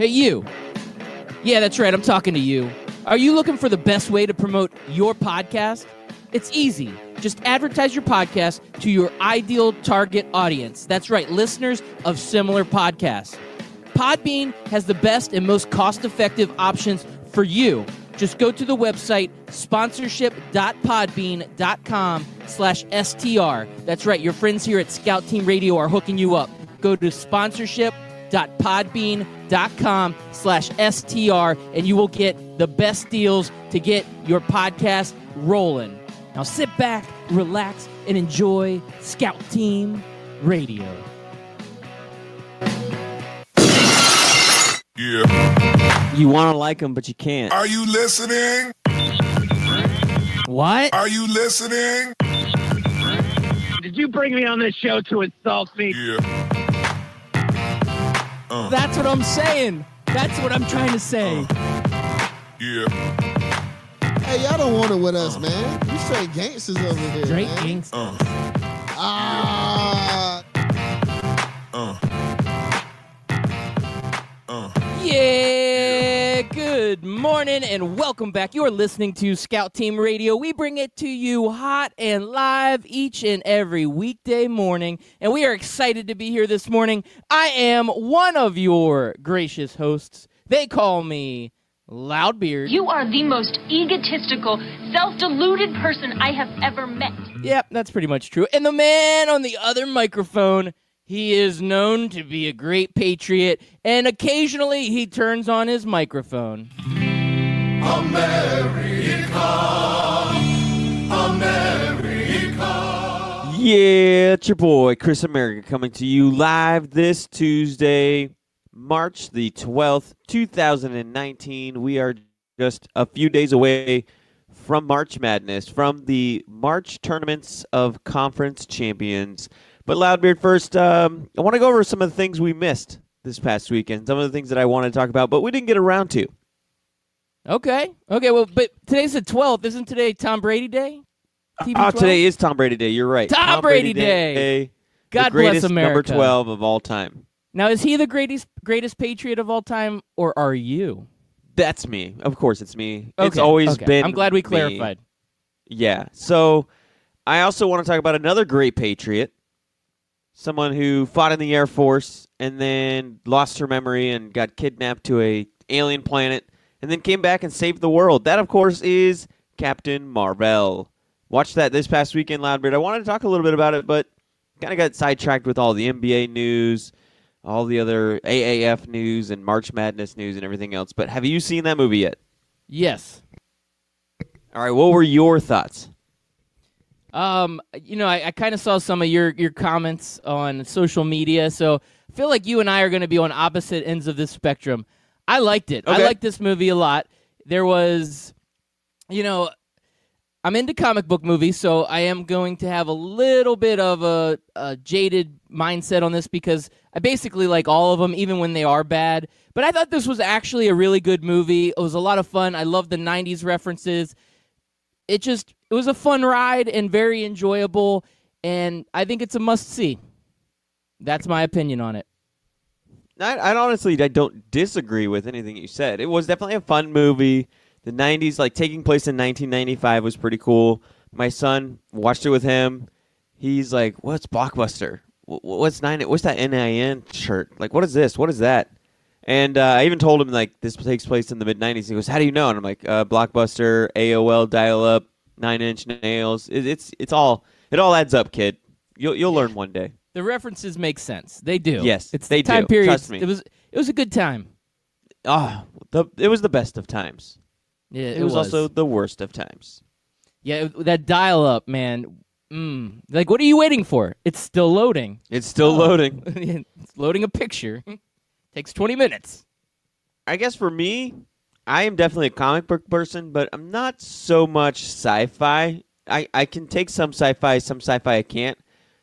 Hey, you. Yeah, that's right. I'm talking to you. Are you looking for the best way to promote your podcast? It's easy. Just advertise your podcast to your ideal target audience. That's right, listeners of similar podcasts. Podbean has the best and most cost-effective options for you. Just go to the website sponsorship.podbean.com/STR. That's right, your friends here at Scout Team Radio are hooking you up. Go to sponsorship.podbean.com/STR and you will get the best deals to get your podcast rolling. Now sit back, relax, and enjoy Scout Team Radio. Yeah. You want to like them, but you can't. Are you listening? What? Are you listening? Did you bring me on this show to insult me? Yeah. That's what I'm saying. That's what I'm trying to say. Yeah. Hey, y'all don't want it with us, man. We straight gangsters over here, Straight man. gangsters. Yeah, good morning and welcome back. You're listening to Scout Team Radio. We bring it to you hot and live each and every weekday morning, and we are excited to be here this morning. I am one of your gracious hosts. They call me Loudbeard. You are the most egotistical, self-deluded person I have ever met. Yep, that's pretty much true. And the man on the other microphone, he is known to be a great patriot, and occasionally he turns on his microphone. Yeah, it's your boy, Chris America, coming to you live this Tuesday, March the 12th, 2019. We are just a few days away from March Madness, from the March Tournaments of Conference Champions. But Loudbeard, first, I want to go over some of the things we missed this past weekend, some of the things that I want to talk about, but we didn't get around to. Okay, well, but today's the 12th. Isn't today Tom Brady Day? TB12? Today is Tom Brady Day. You're right. Tom Brady Day. God the greatest bless America. Number 12 of all time. Now, is he the greatest patriot of all time, or are you? That's me. Of course, it's me. Okay, It's always been I'm glad we me. clarified. Yeah. So I also want to talk about another great patriot, someone who fought in the Air Force and then lost her memory and got kidnapped to a alien planet and then came back and saved the world. That, of course, is Captain Marvel. Watched that this past weekend, Loudbeard. I wanted to talk a little bit about it, but kind of got sidetracked with all the NBA news, all the other AAF news and March Madness news and everything else. But have you seen that movie yet? Yes. All right, what were your thoughts? I kind of saw some of your comments on social media, so I feel like you and I are going to be on opposite ends of this spectrum. I liked it. Okay. I liked this movie a lot. There was, I'm into comic book movies, so I am going to have a little bit of a jaded mindset on this because I basically like all of them, even when they are bad. But I thought this was actually a really good movie. It was a lot of fun. I love the 90s references. It was a fun ride and very enjoyable, and I think it's a must-see. That's my opinion on it. I honestly don't disagree with anything you said. It was definitely a fun movie. The 90s, like taking place in 1995, was pretty cool. My son watched it with him. He's like, "What's Blockbuster? What's that NIN shirt? Like, what is this? What is that?" And I even told him like this takes place in the mid 90s. He goes, "How do you know?" And I'm like, "Blockbuster, AOL, dial-up, 9-inch nails. It all adds up, kid. You'll learn one day." The references make sense. They do. Yes, it's they the time do. period. Trust me. It was a good time. It was the best of times. Yeah, it was also the worst of times. Yeah, that dial-up, man. Like, what are you waiting for? It's still loading. It's still loading. It's loading a picture. Takes 20 minutes. I guess for me, I am definitely a comic book person, but I'm not so much sci-fi. I can take some sci-fi I can't.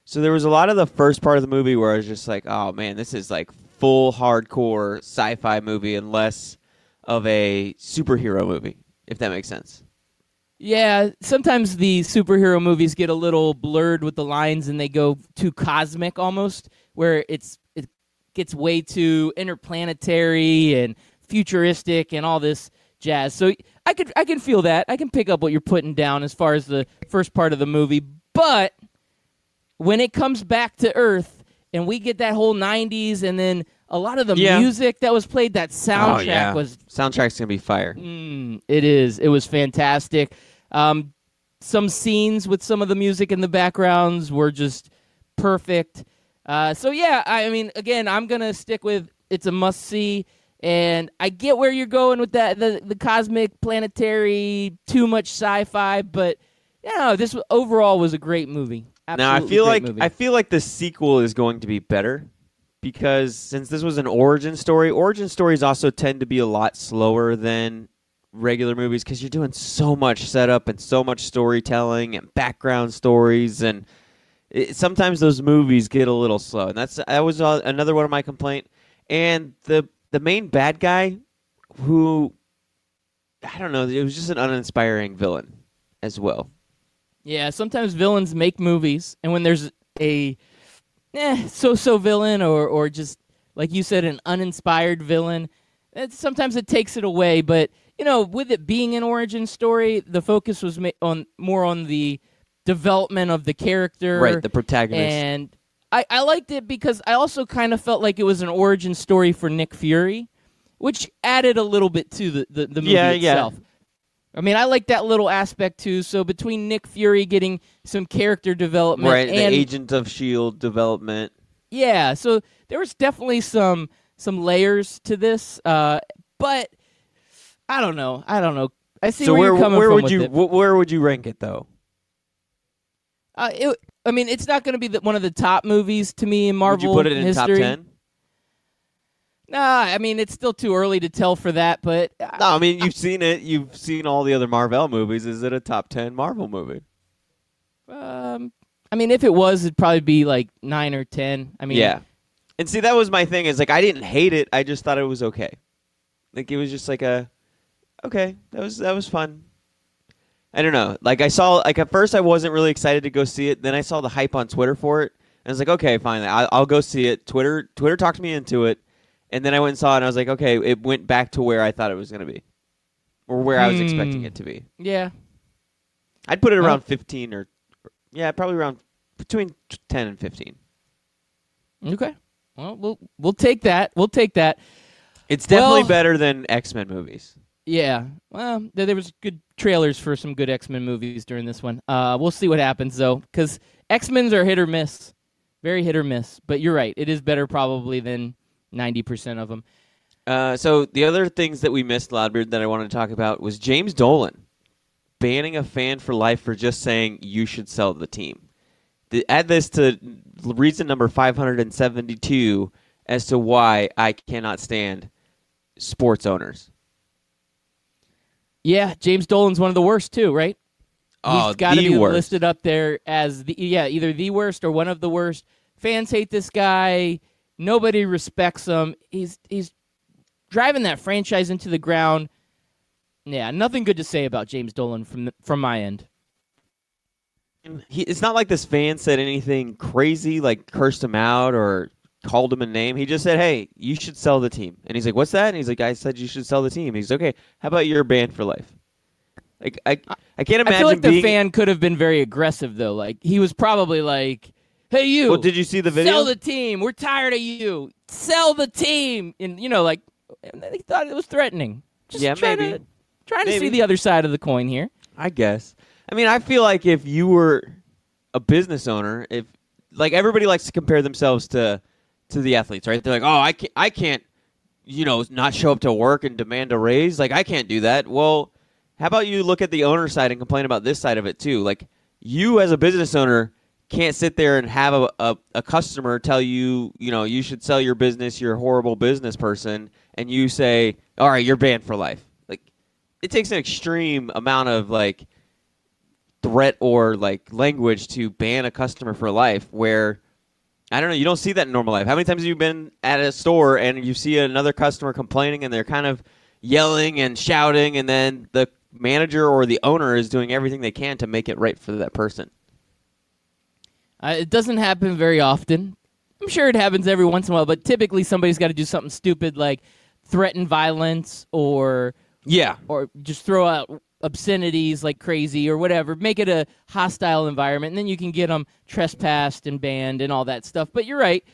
So there was a lot of the first part of the movie where I was just like, oh man, this is like full hardcore sci-fi movie and less of a superhero movie, if that makes sense. Yeah, sometimes the superhero movies get a little blurred with the lines and they go too cosmic almost, where it gets way too interplanetary and futuristic and all this jazz. So I can feel that. I can pick up what you're putting down as far as the first part of the movie. But when it comes back to Earth and we get that whole 90s and then a lot of the music that was played, that soundtrack soundtrack's gonna be fire. It is. It was fantastic. Some scenes with some of the music in the backgrounds were just perfect. So yeah, I mean, again, I'm gonna stick with it's a must see, and I get where you're going with that, the cosmic, planetary, too much sci-fi, but this overall was a great movie. Absolutely now I feel like the sequel is going to be better. Because since this was an origin stories also tend to be a lot slower than regular movies because you're doing so much setup and so much storytelling and background stories, and sometimes those movies get a little slow. And that was another one of my complaints. And the main bad guy, who, I don't know, it was just an uninspiring villain as well. Yeah, sometimes villains make movies, and when there's a so-so villain or just, like you said, an uninspired villain, sometimes it takes it away. But, with it being an origin story, the focus was more on the development of the character. Right, the protagonist. And I liked it because I also kind of felt like it was an origin story for Nick Fury, which added a little bit to the movie itself. Yeah. I mean, I like that little aspect, too. So between Nick Fury getting some character development and the Agent of S.H.I.E.L.D. development. Yeah, so there was definitely some layers to this. But I don't know. I see where you're coming from with it. Where would you rank it, though? It's not going to be one of the top movies to me in Marvel history. Would you put it in top 10? Nah, it's still too early to tell for that, but... No, you've seen it. You've seen all the other Marvel movies. Is it a top 10 Marvel movie? If it was, it'd probably be like 9 or 10. Yeah. And see, that was my thing, is like, I didn't hate it. I just thought it was okay. Like, it was just like okay, that was fun. I don't know. Like, I saw, like, at first I wasn't really excited to go see it. Then I saw the hype on Twitter for it. And I was like, okay, fine. I'll go see it. Twitter talked me into it. And then I went and saw it, and I was like, okay, it went back to where I thought it was going to be. Or where I was expecting it to be. Yeah. I'd put it around 15 or probably around between 10 and 15. Okay. Well, we'll take that. It's definitely better than X-Men movies. Yeah. Well, there was good trailers for some good X-Men movies during this one. We'll see what happens, though, because X-Men's are hit or miss. Very hit or miss. But you're right. It is better probably than 90% of them. So the other things that we missed, Loudbeard, that I wanted to talk about was James Dolan banning a fan for life for just saying you should sell the team. Add this to reason number 572 as to why I cannot stand sports owners. Yeah, James Dolan's one of the worst too, right? Oh, he's got to be worst. Listed up there as either the worst or one of the worst. Fans hate this guy. Nobody respects him. He's driving that franchise into the ground. Yeah, nothing good to say about James Dolan from my end. It's not like this fan said anything crazy, like cursed him out or called him a name. He just said, hey, you should sell the team. And he's like, what's that? And he's like, I said you should sell the team. He's okay, how about you're banned for life? Like, I can't imagine. I feel like the fan could have been very aggressive, though. Like, he was probably like, hey, you. Well, did you see the video? Sell the team. We're tired of you. Sell the team. And, they thought it was threatening. Just trying to see the other side of the coin here. I guess. I feel like if you were a business owner, if like everybody likes to compare themselves to the athletes, right? They're like, oh, I can't, not show up to work and demand a raise. Like, I can't do that. Well, how about you look at the owner side and complain about this side of it too? Like, you as a business owner can't sit there and have a customer tell you, you should sell your business, you're a horrible business person, and you say, all right, you're banned for life. Like, it takes an extreme amount of, like, threat or, like, language to ban a customer for life where, I don't know, you don't see that in normal life. How many times have you been at a store and you see another customer complaining and they're kind of yelling and shouting, and then the manager or the owner is doing everything they can to make it right for that person? It doesn't happen very often. I'm sure it happens every once in a while, but typically somebody's got to do something stupid like threaten violence or just throw out obscenities like crazy or whatever. Make it a hostile environment, and then you can get them trespassed and banned and all that stuff. But you're right.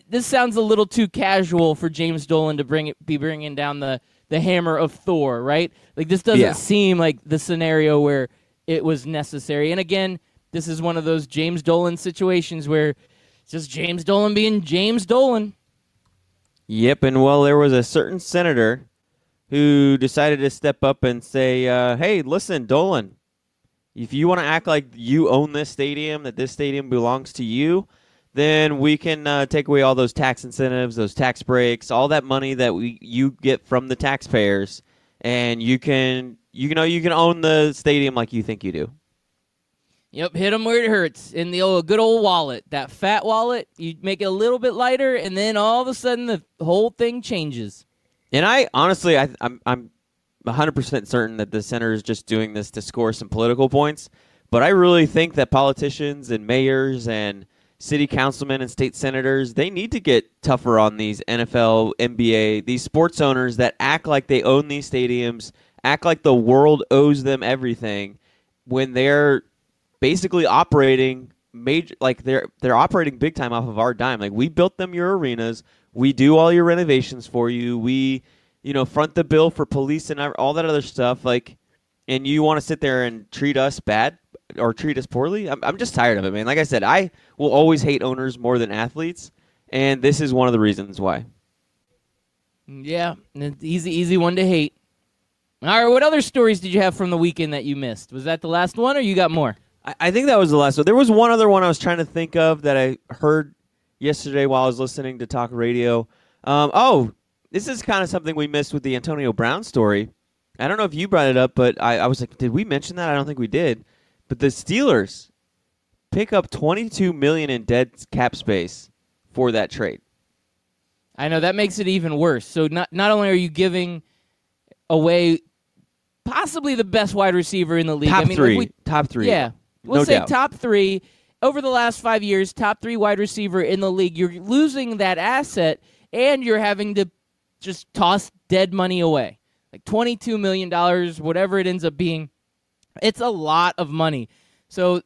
This sounds a little too casual for James Dolan to be bringing down the hammer of Thor, right? Like, this doesn't seem like the scenario where it was necessary. And again, this is one of those James Dolan situations where it's just James Dolan being James Dolan. Yep, and well, there was a certain senator who decided to step up and say, hey, listen, Dolan, if you want to act like you own this stadium, that this stadium belongs to you, then we can take away all those tax incentives, those tax breaks, all that money that you get from the taxpayers, and you can own the stadium like you think you do. Yep, hit them where it hurts. In the good old wallet, that fat wallet, you make it a little bit lighter, and then all of a sudden the whole thing changes. And I'm 100% certain that the senator is just doing this to score some political points. But I really think that politicians and mayors and city councilmen and state senators, they need to get tougher on these NFL, NBA, these sports owners that act like they own these stadiums, act like the world owes them everything when they're basically operating they're operating big time off of our dime. Like, we built them your arenas, we do all your renovations for you, we front the bill for police and all that other stuff, like, and you want to sit there and treat us bad or treat us poorly? I'm just tired of it, man. Like I said, I will always hate owners more than athletes, and this is one of the reasons why. Yeah, it's easy one to hate. All right, what other stories did you have from the weekend that you missed? Was that the last one, or you got more? I think that was the last one. There was one other one I was trying to think of that I heard yesterday while I was listening to talk radio. This is kind of something we missed with the Antonio Brown story. I don't know if you brought it up, but I was like, did we mention that? I don't think we did. But the Steelers pick up $22 million in dead cap space for that trade. I know, that makes it even worse. So not only are you giving away possibly the best wide receiver in the league. Top three. Yeah. We'll say top three. Over the last 5 years, top three wide receiver in the league. You're losing that asset, and you're having to just toss dead money away. Like $22 million, whatever it ends up being. It's a lot of money. So,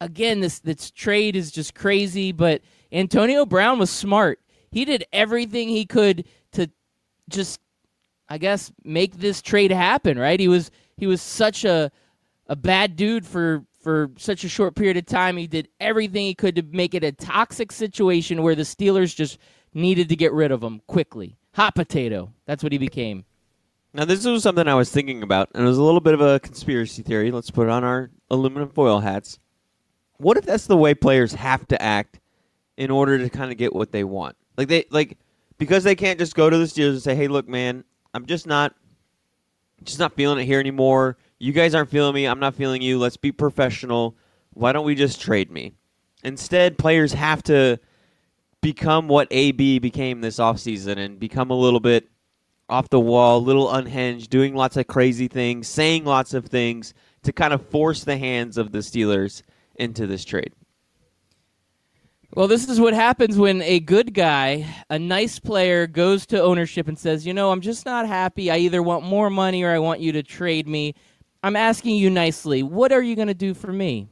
again, this trade is just crazy, but Antonio Brown was smart. He did everything he could to just, I guess, make this trade happen, right? He was such a bad dude for such a short period of time. He did everything he could to make it a toxic situation where the Steelers just needed to get rid of him quickly. Hot potato. That's what he became. Now, this was something I was thinking about, and it was a little bit of a conspiracy theory. Let's put on our aluminum foil hats. What if that's the way players have to act in order to kind of get what they want? Because they can't just go to the Steelers and say, "Hey, look, man, I'm just not feeling it here anymore. You guys aren't feeling me. I'm not feeling you. Let's be professional. Why don't we just trade me?" Instead, players have to become what AB became this offseason and become a little bit off the wall, a little unhinged, doing lots of crazy things, saying lots of things to kind of force the hands of the Steelers into this trade. Well, this is what happens when a good guy, a nice player, goes to ownership and says, I'm just not happy. I either want more money or I want you to trade me. I'm asking you nicely, what are you going to do for me?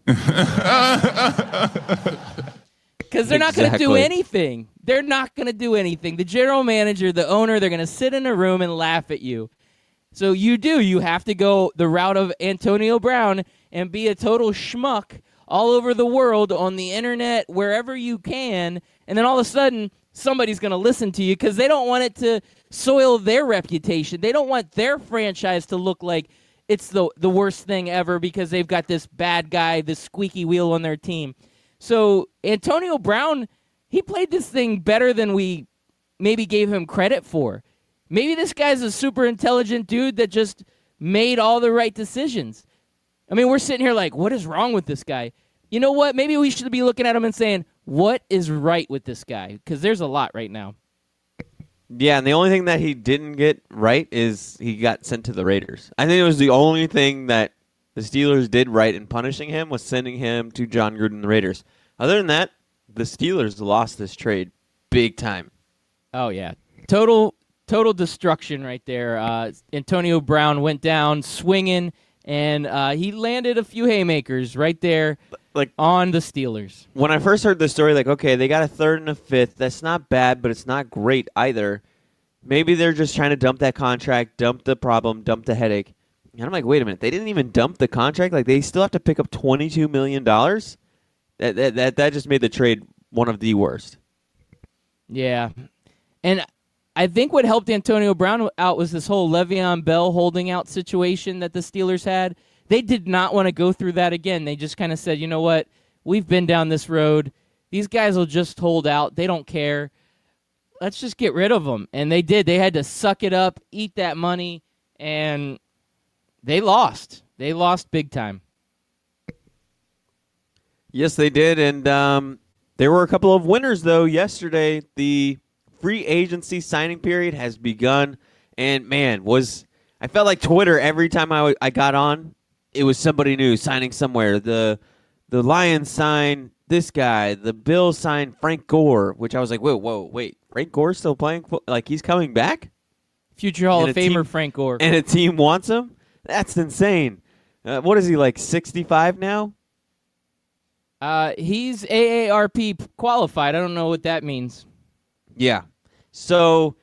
Because they're not going to do anything. They're not going to do anything. The general manager, the owner, they're going to sit in a room and laugh at you. So you have to go the route of Antonio Brown and be a total schmuck all over the world, on the internet, wherever you can, and then all of a sudden, somebody's going to listen to you because they don't want it to soil their reputation. They don't want their franchise to look like it's the worst thing ever because they've got this bad guy, this squeaky wheel on their team. So Antonio Brown, he played this thing better than we maybe gave him credit for. Maybe this guy's a super intelligent dude that just made all the right decisions. I mean, we're sitting here like, what is wrong with this guy? You know what? Maybe we should be looking at him and saying, what is right with this guy? Because there's a lot right now. Yeah, and the only thing that he didn't get right is he got sent to the Raiders. I think it was the only thing that the Steelers did right in punishing him was sending him to John Gruden and the Raiders. Other than that, the Steelers lost this trade big time. Oh yeah, total destruction right there. Antonio Brown went down swinging, and he landed a few haymakers right there, Like on the Steelers. when I first heard the story, like, okay, they got a third and a fifth. That's not bad, but it's not great either. Maybe they're just trying to dump that contract, dump the problem, dump the headache. And I'm like, wait a minute, they didn't even dump the contract. Like they still have to pick up $22 million. That just made the trade one of the worst. Yeah, and I think what helped Antonio Brown out was this whole Le'Veon Bell holding out situation that the Steelers had. They did not want to go through that again. They just kind of said, you know what, we've been down this road. These guys will just hold out. They don't care. Let's just get rid of them. And they did. They had to suck it up, eat that money, and they lost. They lost big time. Yes, they did, and there were a couple of winners, though. Yesterday, the free agency signing period has begun, and, man, I felt like Twitter every time I got on, it was somebody new signing somewhere. The Lions signed this guy. The Bills signed Frank Gore, which I was like, wait. Frank Gore's still playing? Like, he's coming back? Future Hall And of a Famer team- Frank Gore. And a team wants him? That's insane. What is he, like 65 now? He's AARP qualified. I don't know what that means. Yeah. So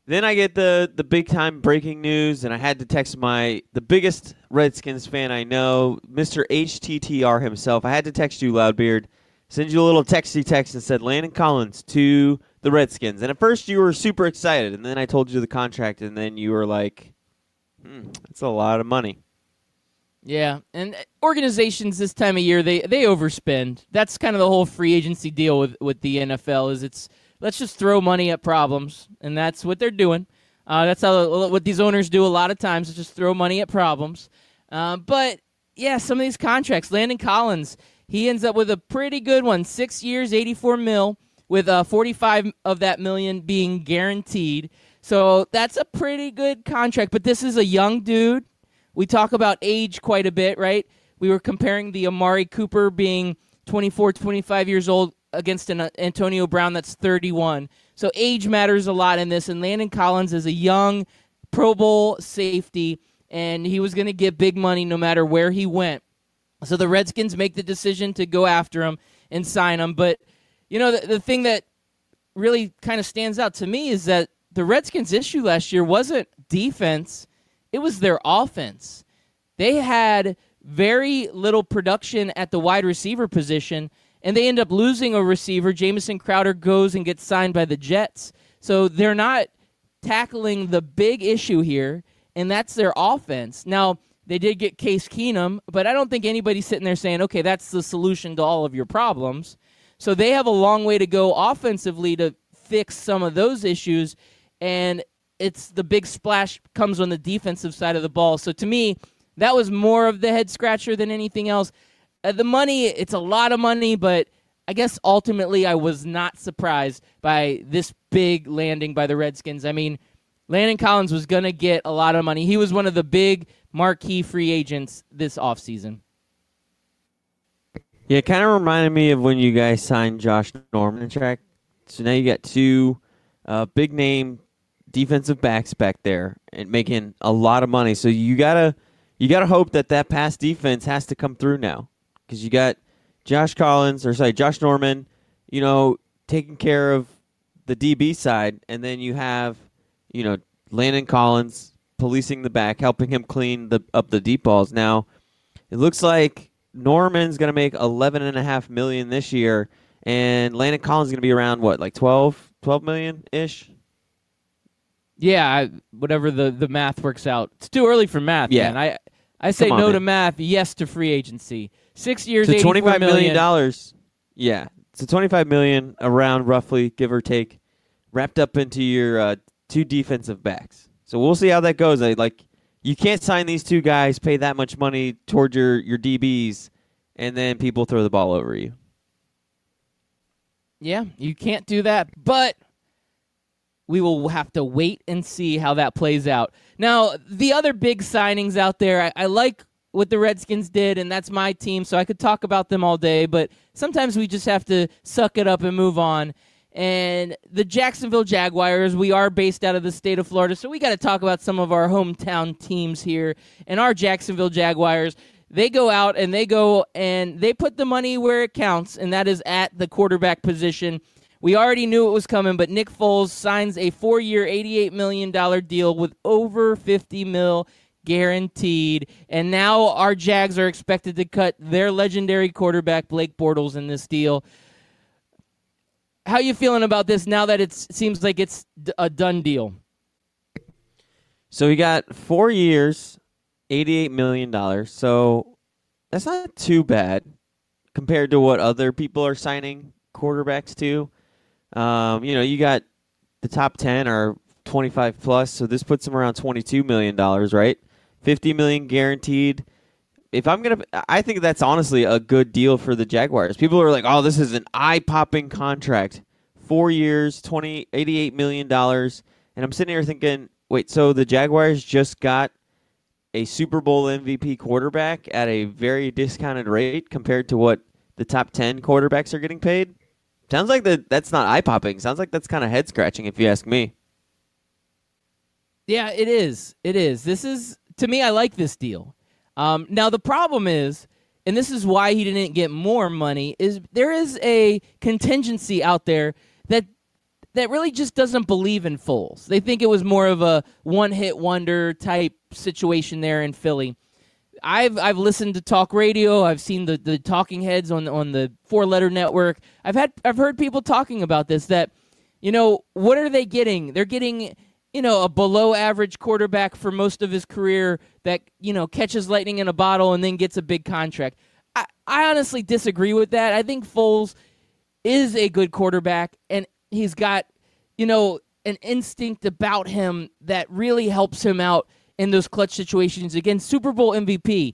then I get the big time breaking news, and I had to text the biggest Redskins fan I know, Mr. HTTR himself. I had to text you, Loudbeard, send you a little texty text and said Landon Collins to the Redskins. And at first you were super excited, and then I told you the contract, and then you were like, that's a lot of money. Yeah, and organizations this time of year, they overspend. That's kind of the whole free agency deal with the NFL is let's just throw money at problems, and that's what they're doing. That's what these owners do a lot of times is just throw money at problems. But, yeah, some of these contracts, Landon Collins, he ends up with a pretty good one, 6 years, $84 million, with 45 of that million being guaranteed. So that's a pretty good contract, but this is a young dude. We talk about age quite a bit, right? We were comparing the Amari Cooper being 24, 25 years old against an Antonio Brown that's 31. So age matters a lot in this, and Landon Collins is a young Pro Bowl safety, and he was going to get big money no matter where he went. So the Redskins make the decision to go after him and sign him. But, you know, the thing that really kind of stands out to me is that the Redskins' issue last year wasn't defense. It was their offense. They had very little production at the wide receiver position, and they end up losing a receiver. Jamison Crowder goes and gets signed by the Jets. So they're not tackling the big issue here, and that's their offense. Now, they did get Case Keenum, but I don't think anybody's sitting there saying, okay, that's the solution to all of your problems. So they have a long way to go offensively to fix some of those issues, and it's the big splash comes on the defensive side of the ball. So to me, that was more of the head scratcher than anything else. The money, it's a lot of money, but I guess ultimately I was not surprised by this big landing by the Redskins. I mean, Landon Collins was going to get a lot of money. He was one of the big marquee free agents this offseason. Yeah, it kind of reminded me of when you guys signed Josh Norman in track. So now you got two big-name defensive backs back there and making a lot of money. So you gotta hope that pass defense has to come through now, because you got Josh Norman, you know, taking care of the DB side, and then you have, you know, Landon Collins policing the back, helping him clean up the deep balls. Now, it looks like Norman's gonna make $11.5 million this year, and Landon Collins is gonna be around what, like 12 million ish. Yeah, whatever the math works out. It's too early for math, Yeah. man. I say Come on, no man. to math, yes to free agency. 6 years, So $84 $25 million. million. Yeah, so $25 million around roughly, give or take, wrapped up into your two defensive backs. So we'll see how that goes. You can't sign these two guys, pay that much money toward your DBs, and then people throw the ball over you. Yeah, you can't do that, but we will have to wait and see how that plays out. Now, the other big signings out there, I like what the Redskins did, and that's my team, so I could talk about them all day, but sometimes we just have to suck it up and move on. And the Jacksonville Jaguars, we are based out of the state of Florida, so we got to talk about some of our hometown teams here. And our Jacksonville Jaguars, they go out and they put the money where it counts, and that is at the quarterback position. We already knew it was coming, but Nick Foles signs a 4-year, $88 million deal with over $50 million guaranteed. And now our Jags are expected to cut their legendary quarterback, Blake Bortles, in this deal. How you feeling about this now that it seems like it's a done deal? So we got 4 years, $88 million. So that's not too bad compared to what other people are signing quarterbacks to. You got the top 10 are 25 plus, so this puts them around $22 million, right? $50 million guaranteed. I think that's honestly a good deal for the Jaguars. People are like, oh, this is an eye-popping contract. 4 years, $88 million. And I'm sitting here thinking, wait, so the Jaguars just got a Super Bowl MVP quarterback at a very discounted rate compared to what the top 10 quarterbacks are getting paid? Sounds like that's not eye-popping. Sounds like that's kind of head-scratching if you ask me. Yeah, it is. It is. This is, to me, I like this deal. Now, the problem is, and this is why he didn't get more money, is there is a contingency out there that really just doesn't believe in Foles. They think it was more of a one-hit wonder type situation there in Philly. I've listened to talk radio. I've seen the talking heads on the 4-letter network. I've heard people talking about this, that, what are they getting? They're getting, a below average quarterback for most of his career that, catches lightning in a bottle and then gets a big contract. I honestly disagree with that. I think Foles is a good quarterback, and he's got, an instinct about him that really helps him out in those clutch situations. Again, Super Bowl MVP.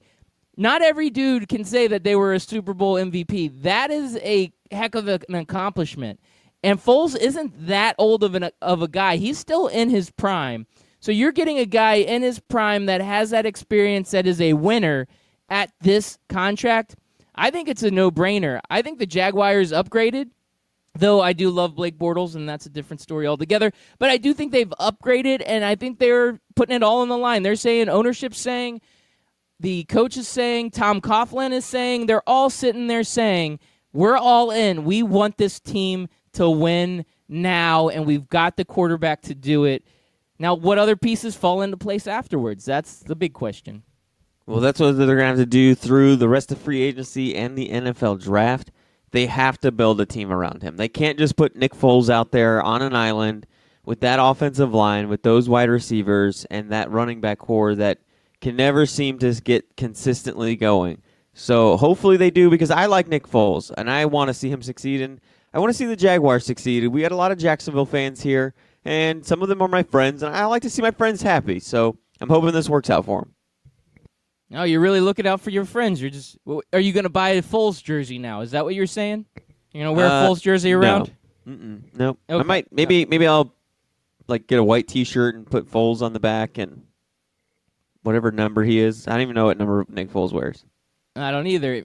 Not every dude can say that they were a Super Bowl MVP. That is a heck of an accomplishment. And Foles isn't that old of a guy. He's still in his prime. So you're getting a guy in his prime that has that experience, that is a winner at this contract. I think it's a no-brainer. I think the Jaguars upgraded, though I do love Blake Bortles, and that's a different story altogether. But I do think they've upgraded, and I think they're putting it all on the line. They're saying, ownership's saying, the coach is saying, Tom Coughlin is saying, they're all sitting there saying, we're all in. We want this team to win now, and we've got the quarterback to do it. Now, what other pieces fall into place afterwards? That's the big question. Well, that's what they're going to have to do through the rest of free agency and the NFL draft. They have to build a team around him. They can't just put Nick Foles out there on an island with that offensive line, with those wide receivers, and that running back core that can never seem to get consistently going. So hopefully they do, because I like Nick Foles, and I want to see him succeed, and I want to see the Jaguars succeed. We got a lot of Jacksonville fans here, and some of them are my friends, and I like to see my friends happy. So I'm hoping this works out for them. Oh, you're really looking out for your friends. Are you going to buy a Foles jersey now? Is that what you're saying? You're going to wear a Foles jersey around? No. Okay. I might. Maybe I'll get a white T-shirt and put Foles on the back and whatever number he is. I don't even know what number Nick Foles wears. I don't either.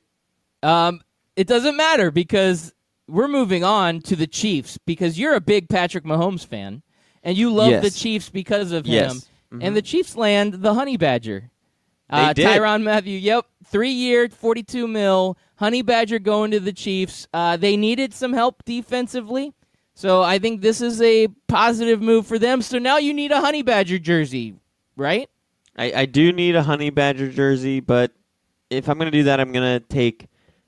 It doesn't matter, because we're moving on to the Chiefs, because you're a big Patrick Mahomes fan, and you love the Chiefs because of him. Mm-hmm. And the Chiefs land the Honey Badger. They did. Tyrann Mathieu, 3-year, $42 million. Honey Badger going to the Chiefs. They needed some help defensively, so I think this is a positive move for them. So now you need a Honey Badger jersey, right? I do need a Honey Badger jersey, but if I'm going to do that, I'm going to take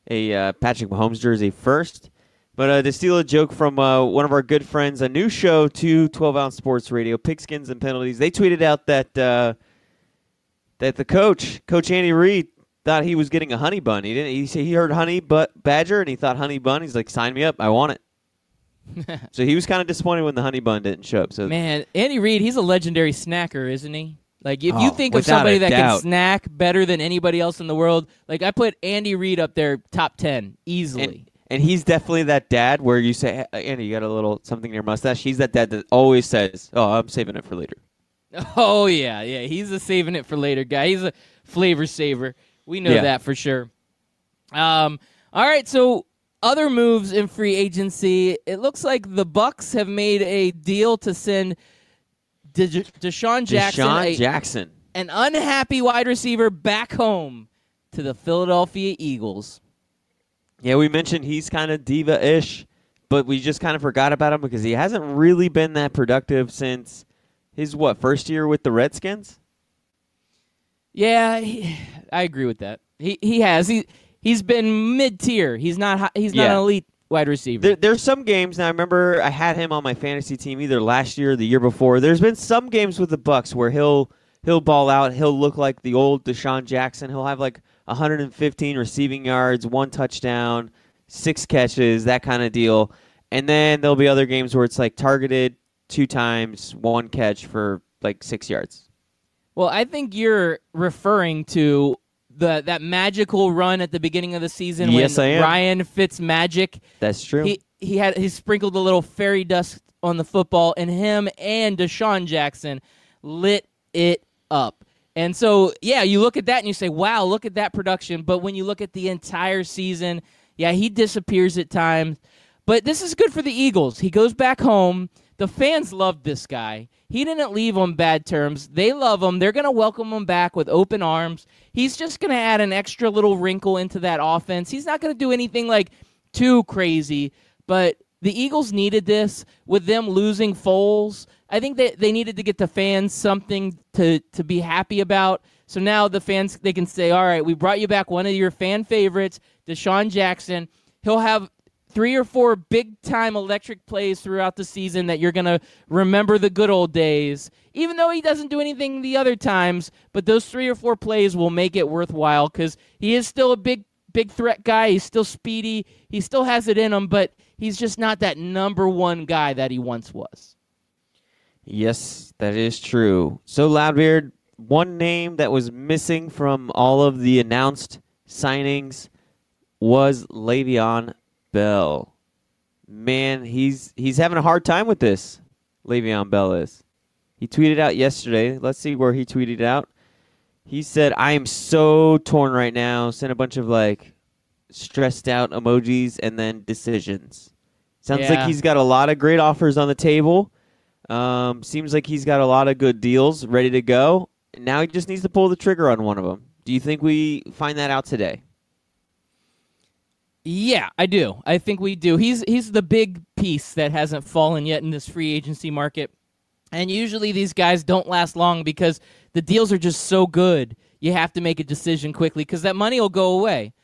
a Patrick Mahomes jersey first. But to steal a joke from one of our good friends, a new show to 12-Ounce Sports Radio, Pigskins and Penalties, they tweeted out that the Coach Andy Reid, thought he was getting a honey bun. He didn't. He heard honey badger and he thought honey bun. He's like, sign me up. I want it. So he was kind of disappointed when the honey bun didn't show up. So man, Andy Reid, he's a legendary snacker, isn't he? Like, if you think of somebody that can snack better than anybody else in the world, like, I put Andy Reid up there top 10 easily. And he's definitely that dad where you say, Andy, you got a little something in your mustache. He's that dad that always says, oh, I'm saving it for later. Oh, yeah. He's a saving it for later guy. He's a flavor saver. We know Yeah. that for sure. All right, so other moves in free agency. It looks like the Bucks have made a deal to send Deshaun Jackson, Deshaun Jackson. an unhappy wide receiver, back home to the Philadelphia Eagles. Yeah, we mentioned he's kind of diva-ish, but we just kind of forgot about him because he hasn't really been that productive since his, first year with the Redskins? Yeah, I agree with that. He has. He's been mid-tier. He's not an elite wide receiver. There's some games, and I remember I had him on my fantasy team either last year or the year before. There's been some games with the Bucks where he'll ball out. He'll look like the old Deshaun Jackson. He'll have like 115 receiving yards, 1 touchdown, 6 catches, that kind of deal. And then there'll be other games where it's like targeted 2 times, 1 catch for like 6 yards. Well, I think you're referring to that magical run at the beginning of the season Yes, when I am. Ryan Fitzmagic. That's true. He sprinkled a little fairy dust on the football, and him and Deshaun Jackson lit it up. And so, yeah, you look at that and you say, wow, look at that production. But when you look at the entire season, yeah, he disappears at times. But this is good for the Eagles. He goes back home. The fans love this guy. He didn't leave on bad terms. They love him. They're going to welcome him back with open arms. He's just going to add an extra little wrinkle into that offense. He's not going to do anything like too crazy, but the Eagles needed this with them losing Foles. I think that they needed to get the fans something to be happy about. So now the fans, they can say, all right, we brought you back one of your fan favorites, Deshaun Jackson. He'll have 3 or 4 big-time electric plays throughout the season that you're going to remember the good old days, even though he doesn't do anything the other times. But those 3 or 4 plays will make it worthwhile because he is still a big threat guy. He's still speedy. He still has it in him, but he's just not that number one guy that he once was. Yes, that is true. So, Loudbeard, one name that was missing from all of the announced signings was Le'Veon Bell. Man, he's having a hard time with this. Le'Veon Bell is. He tweeted out yesterday. Let's see where he tweeted out. He said, I am so torn right now. Sent a bunch of like stressed out emojis and then decisions. Sounds like he's got a lot of great offers on the table. Seems like he's got a lot of good deals ready to go. Now he just needs to pull the trigger on one of them. Do you think we find that out today? Yeah, I do. I think we do. He's the big piece that hasn't fallen yet in this free agency market. And usually these guys don't last long because the deals are just so good. You have to make a decision quickly because that money will go away.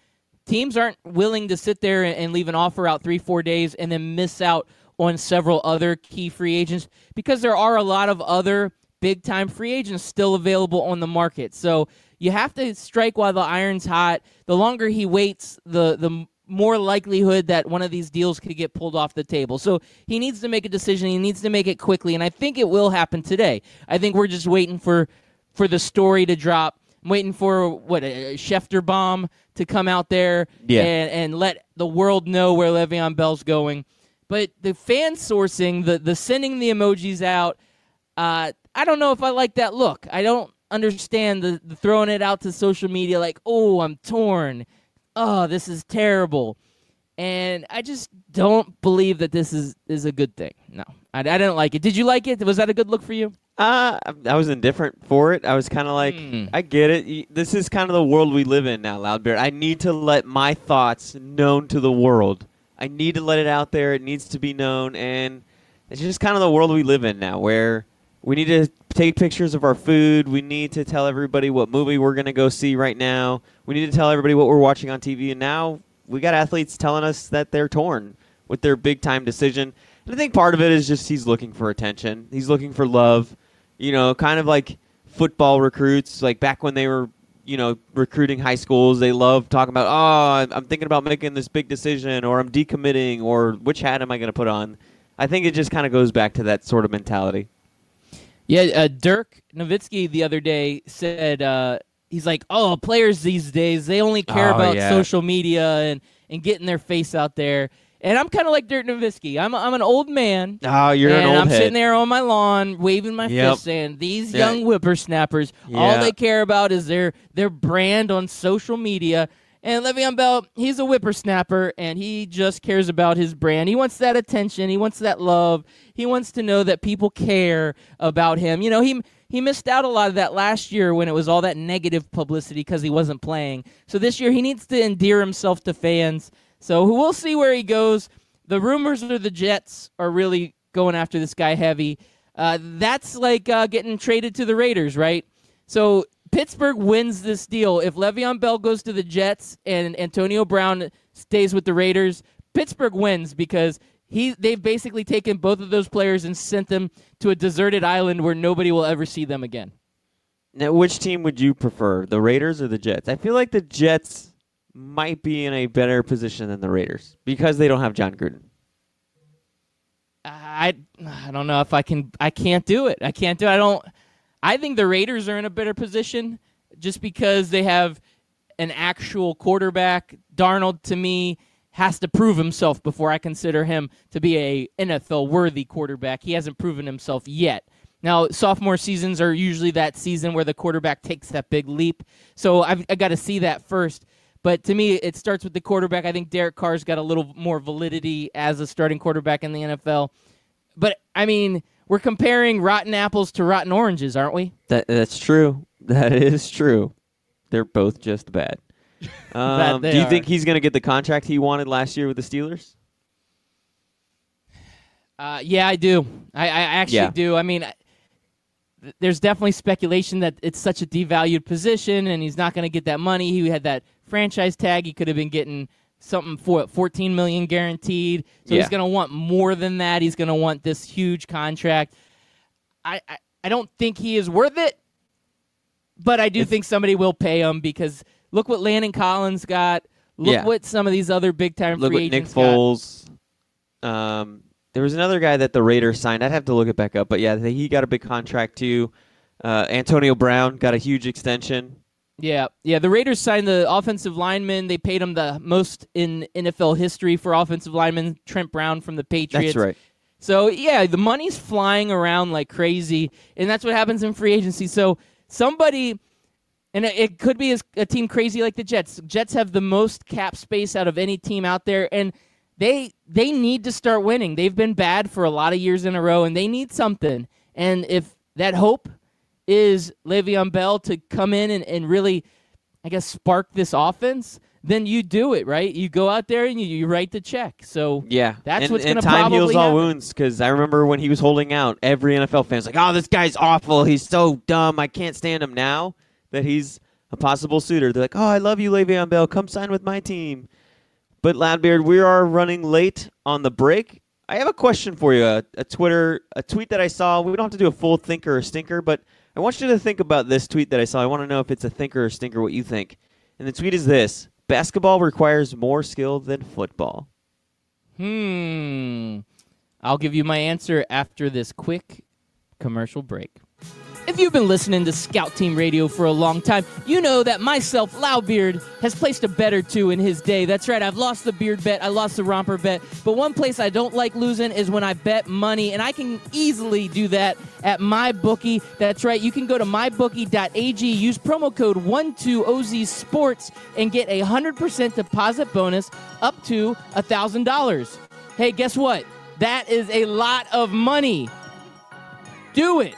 Teams aren't willing to sit there and leave an offer out 3-4 days and then miss out on several other key free agents because there are a lot of other big-time free agents still available on the market. So you have to strike while the iron's hot. The longer he waits, the more likelihood that one of these deals could get pulled off the table. So he needs to make a decision. He needs to make it quickly, and I think it will happen today. I think we're just waiting for the story to drop. I'm waiting for, a Schefter bomb to come out there and let the world know where Le'Veon Bell's going. But the fan sourcing, the sending the emojis out, I don't know if I like that look. I don't understand the throwing it out to social media like, oh, I'm torn. Oh, this is terrible. And I just don't believe that this is a good thing. No, I didn't like it. Did you like it? Was that a good look for you? I was indifferent for it. I was kind of like, I get it. This is kind of the world we live in now, Loudbeard. I need to let my thoughts known to the world. I need to let it out there. It needs to be known. And it's just kind of the world we live in now where we need to take pictures of our food. We need to tell everybody what movie we're going to go see right now. We need to tell everybody what we're watching on TV. And now we got athletes telling us that they're torn with their big-time decision. And I think part of it is just he's looking for attention. He's looking for love. You know, kind of like football recruits, like back when they were, recruiting high schools, they love talking about, I'm thinking about making this big decision, or I'm decommitting, or which hat am I going to put on? I think it just kind of goes back to that sort of mentality. Yeah, Dirk Nowitzki the other day said, he's like, players these days, they only care about social media and getting their face out there. And I'm kind of like Dirk Nowitzki. I'm an old man. Oh, you're an and old I'm head. sitting there on my lawn waving my Yep. fist saying, these Yeah. young whippersnappers, Yeah. all they care about is their brand on social media. And Le'Veon Bell, he's a whippersnapper, and he just cares about his brand. He wants that attention. He wants that love. He wants to know that people care about him. You know, he missed out a lot of that last year when it was all that negative publicity because he wasn't playing. So this year he needs to endear himself to fans. So we'll see where he goes. The rumors are the Jets are really going after this guy heavy. That's like getting traded to the Raiders, right? So Pittsburgh wins this deal. If Le'Veon Bell goes to the Jets and Antonio Brown stays with the Raiders, Pittsburgh wins because they've basically taken both of those players and sent them to a deserted island where nobody will ever see them again. Now, which team would you prefer, the Raiders or the Jets? I feel like the Jets might be in a better position than the Raiders because they don't have John Gruden. I don't know if I can. I can't do it. I can't do it. I think the Raiders are in a better position just because they have an actual quarterback. Darnold, to me, has to prove himself before I consider him to be a NFL-worthy quarterback. He hasn't proven himself yet. Now, sophomore seasons are usually that season where the quarterback takes that big leap. So I got to see that first. But to me, it starts with the quarterback. I think Derek Carr's got a little more validity as a starting quarterback in the NFL. But, I mean, we're comparing rotten apples to rotten oranges, aren't we? That's true. That is true. They're both just bad. Do you think he's going to get the contract he wanted last year with the Steelers? Yeah, I do. I actually do. I mean, there's definitely speculation that it's such a devalued position and he's not going to get that money. He had that franchise tag. He could have been getting something for $14 million guaranteed. So he's going to want more than that. He's going to want this huge contract. I don't think he is worth it, but I do think somebody will pay him because look what Landon Collins got. Look what some of these other big-time free agents got. Look what Nick Foles. There was another guy that the Raiders signed. I'd have to look it back up. But, yeah, he got a big contract too. Antonio Brown got a huge extension. Yeah. The Raiders signed the offensive lineman. They paid him the most in NFL history for offensive lineman, Trent Brown from the Patriots. That's right. So, yeah, the money's flying around like crazy, and that's what happens in free agency. So somebody, and it could be a team crazy like the Jets. Jets have the most cap space out of any team out there, and they need to start winning. They've been bad for a lot of years in a row, and they need something. And if that hope is Le'Veon Bell to come in and really, I guess, spark this offense, then you do it, right? You go out there and you write the check. So that's what's going to probably time heals all happen. wounds because I remember when he was holding out, every NFL fan's like, oh, this guy's awful. He's so dumb. I can't stand him. Now that he's a possible suitor, they're like, oh, I love you, Le'Veon Bell. Come sign with my team. But, Loudbeard, we are running late on the break. I have a question for you, a tweet that I saw. We don't have to do a full thinker or stinker, but I want you to think about this tweet that I saw. I want to know if it's a thinker or stinker, what you think. And the tweet is this: basketball requires more skill than football. I'll give you my answer after this quick commercial break. If you've been listening to Scout Team Radio for a long time, you know that myself, Loudbeard, has placed a bet or two in his day. That's right, I've lost the beard bet, I lost the romper bet, but one place I don't like losing is when I bet money, and I can easily do that at MyBookie. That's right, you can go to mybookie.ag, use promo code 12OZSports, and get a 100% deposit bonus up to $1,000. Hey, guess what? That is a lot of money. Do it.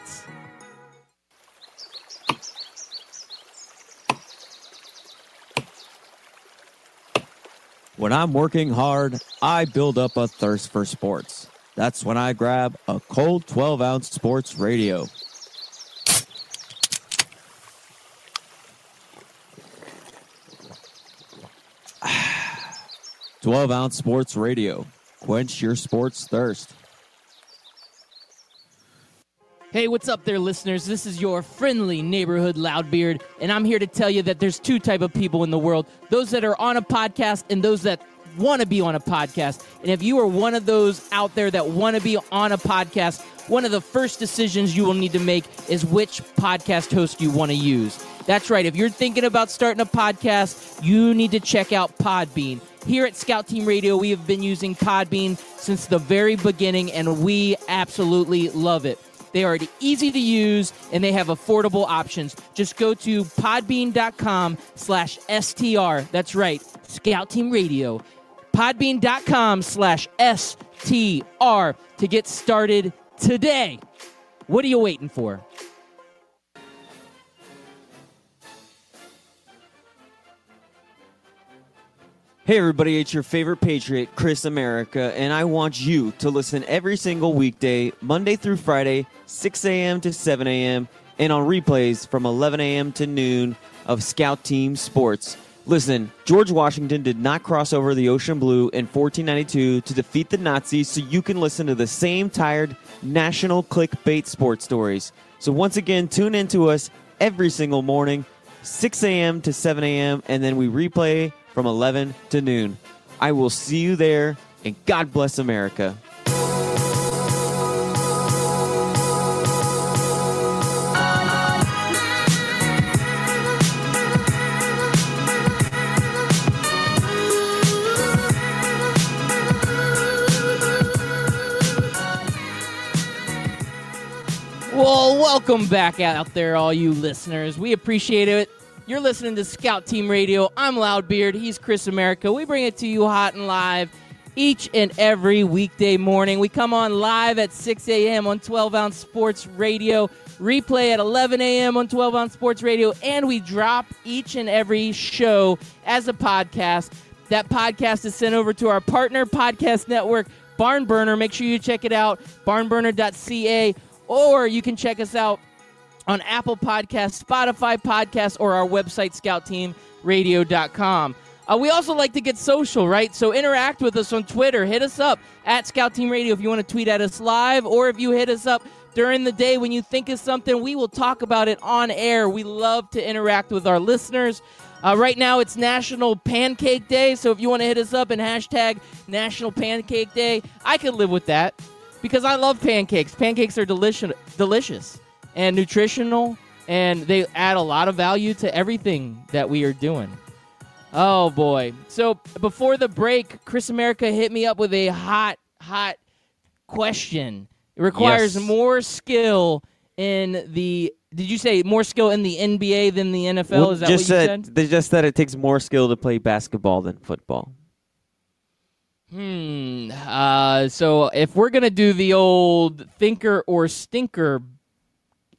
When I'm working hard, I build up a thirst for sports. That's when I grab a cold 12-ounce sports radio. Ah, 12-ounce sports radio. Quench your sports thirst. Hey, what's up there, listeners? This is your friendly neighborhood Loudbeard, and I'm here to tell you that there's two type of people in the world, those that are on a podcast and those that want to be on a podcast. And if you are one of those out there that want to be on a podcast, one of the first decisions you will need to make is which podcast host you want to use. That's right. If you're thinking about starting a podcast, you need to check out Podbean. Here at Scout Team Radio, we have been using Podbean since the very beginning, and we absolutely love it. They are easy to use, and they have affordable options. Just go to podbean.com/STR. That's right, Scout Team Radio. Podbean.com/STR to get started today. What are you waiting for? Hey everybody, it's your favorite Patriot, Chris America, and I want you to listen every single weekday, Monday through Friday, 6 a.m. to 7 a.m., and on replays from 11 a.m. to noon of Scout Team Sports. Listen, George Washington did not cross over the ocean blue in 1492 to defeat the Nazis, so you can listen to the same tired national clickbait sports stories. So once again, tune in to us every single morning, 6 a.m. to 7 a.m., and then we replay from 11 to noon. I will see you there, and God bless America. Well, welcome back out there, all you listeners. We appreciate it. You're listening to Scout Team Radio. I'm Loudbeard. He's Chris America. We bring it to you hot and live each and every weekday morning. We come on live at 6 a.m. on 12-Ounce Sports Radio, replay at 11 a.m. on 12-Ounce Sports Radio, and we drop each and every show as a podcast. That podcast is sent over to our partner podcast network, Barnburner. Make sure you check it out, barnburner.ca, or you can check us out on Apple Podcasts, Spotify Podcasts, or our website, scoutteamradio.com. We also like to get social, right? So interact with us on Twitter. Hit us up at Scout Team Radio if you want to tweet at us live, or if you hit us up during the day when you think of something, we will talk about it on air. We love to interact with our listeners. Right now, it's National Pancake Day, so if you want to hit us up and hashtag National Pancake Day, I could live with that because I love pancakes. Pancakes are delicious and nutritional, and they add a lot of value to everything that we are doing. Oh, boy. So before the break, Chris America hit me up with a hot question. It requires more skill in the... Did you say more skill in the NBA than the NFL? Well, Is that what you said? They just said it takes more skill to play basketball than football. So if we're going to do the old thinker or stinker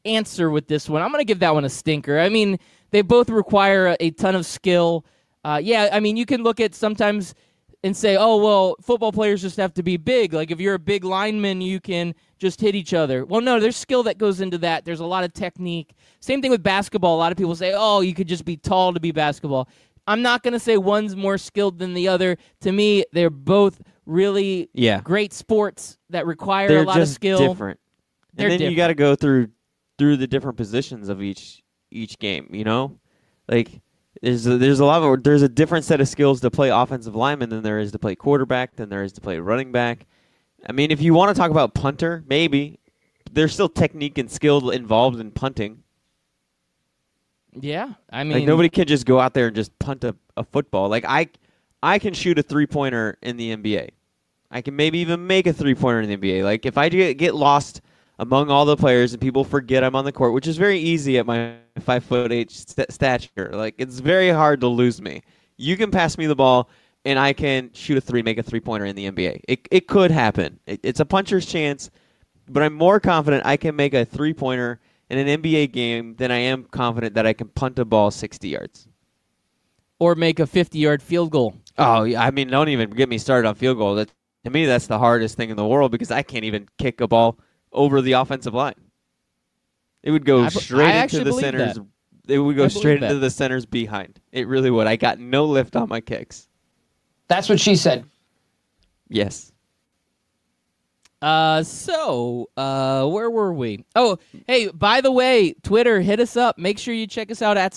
answer with this one, I'm going to give that one a stinker. I mean, they both require a ton of skill. You can look at sometimes and say, oh, well, football players just have to be big. Like if you're a big lineman, you can just hit each other. Well, no, there's skill that goes into that. There's a lot of technique. Same thing with basketball. A lot of people say, oh, you could just be tall to be basketball. I'm not going to say one's more skilled than the other. To me, they're both really great sports that require a lot of skill. They're different. And then you got to go through the different positions of each game, you know? Like there's a different set of skills to play offensive lineman than there is to play quarterback, than there is to play running back. I mean, if you want to talk about punter, maybe. There's still technique and skill involved in punting. Yeah, I mean... Like, nobody can just go out there and just punt a football. Like, I can shoot a three-pointer in the NBA. I can maybe even make a three-pointer in the NBA. Like, if I get lost among all the players and people forget I'm on the court, which is very easy at my 5'8" stature. Like, it's very hard to lose me. You can pass me the ball, and I can shoot a three, make a three-pointer in the NBA. It could happen. It's a puncher's chance, but I'm more confident I can make a three-pointer in an NBA game than I am confident that I can punt a ball 60 yards. Or make a 50-yard field goal. Oh, yeah, I mean, don't even get me started on field goal. To me, that's the hardest thing in the world because I can't even kick a ball over the offensive line. It would go straight into the center's. It would go straight into the center's behind. It really would. I got no lift on my kicks. That's what she said. Yes. Where were we? Oh, hey, by the way, Twitter, hit us up. Make sure you check us out at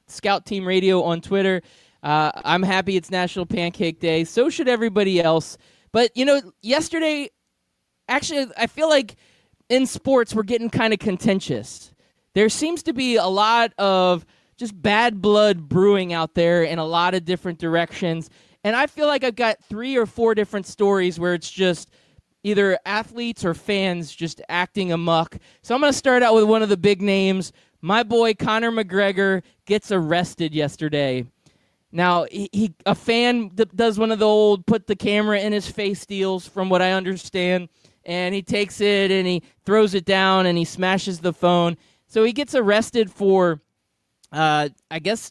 Scout Team Radio on Twitter. I'm happy it's National Pancake Day. So should everybody else. But, yesterday, actually, I feel like in sports we're getting kind of contentious. There seems to be a lot of just bad blood brewing out there in a lot of different directions. And I feel like I've got 3 or 4 different stories where it's just either athletes or fans just acting amok. So I'm going to start out with one of the big names. My boy Conor McGregor gets arrested yesterday. Now, a fan does one of the old put the camera in his face deals, from what I understand, and he takes it and he throws it down and he smashes the phone. So he gets arrested for, I guess,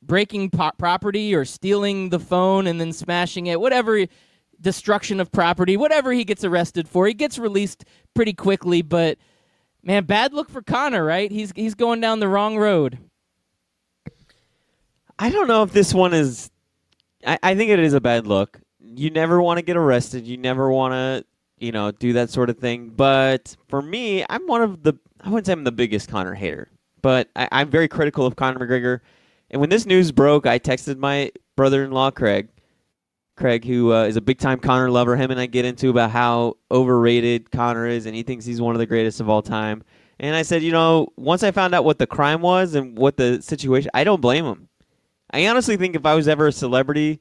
breaking property or stealing the phone and then smashing it, whatever, destruction of property, whatever he gets arrested for. He gets released pretty quickly, but, man, bad look for Conor, right? He's going down the wrong road. I don't know if this one is. I think it is a bad look. You never want to get arrested. You never want to, do that sort of thing. But for me, I wouldn't say I'm the biggest Conor hater, but I'm very critical of Conor McGregor. And when this news broke, I texted my brother-in-law, Craig, who is a big-time Conor lover. Him and I get into about how overrated Conor is, and he thinks he's one of the greatest of all time. And I said, once I found out what the crime was and what the situation, I don't blame him. I honestly think if I was ever a celebrity,